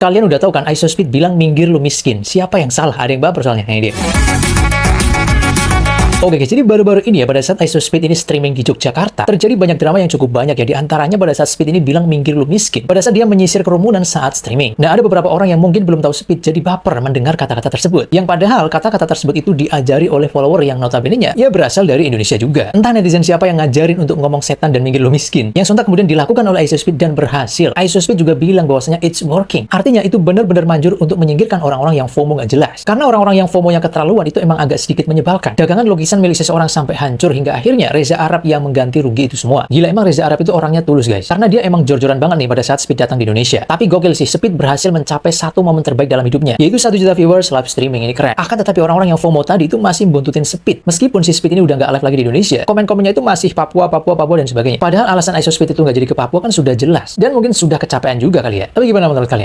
Kalian udah tahu kan, Isospeed bilang minggir lu miskin. Siapa yang salah? Ada yang baper soalnya. Ini dia. Oke guys, jadi baru-baru ini ya, pada saat Isospeed ini streaming di Yogyakarta, terjadi banyak drama yang cukup banyak ya. Di antaranya pada saat Speed ini bilang minggir lu miskin, pada saat dia menyisir kerumunan saat streaming. Nah, ada beberapa orang yang mungkin belum tahu Speed, jadi baper mendengar kata-kata tersebut. Yang padahal kata-kata tersebut itu diajari oleh follower yang notabene-nya ya berasal dari Indonesia juga. Entah netizen siapa yang ngajarin untuk ngomong setan dan minggir lu miskin, yang sontak kemudian dilakukan oleh Isospeed dan berhasil. Isospeed juga bilang bahwasanya it's working. Artinya itu benar-benar manjur untuk menyingkirkan orang-orang yang FOMO nggak jelas. Karena orang-orang yang FOMO-nya keterlaluan itu emang agak sedikit menyebalkan. Dagangan lukisan milik seseorang sampai hancur hingga akhirnya Reza Arab yang mengganti rugi itu semua. Gila, emang Reza Arab itu orangnya tulus guys. Karena dia emang jor-joran banget nih pada saat Speed datang di Indonesia. Tapi gokil sih, Speed berhasil mencapai satu momen terbaik dalam hidupnya, yaitu 1 juta viewers live streaming. Ini keren. Akan tetapi orang-orang yang FOMO tadi itu masih buntutin Speed. Meskipun si Speed ini udah nggak live lagi di Indonesia, komen-komennya itu masih Papua dan sebagainya. Padahal alasan Isospeed itu nggak jadi ke Papua kan sudah jelas. Dan mungkin sudah kecapean juga kali ya. Tapi gimana menurut kalian?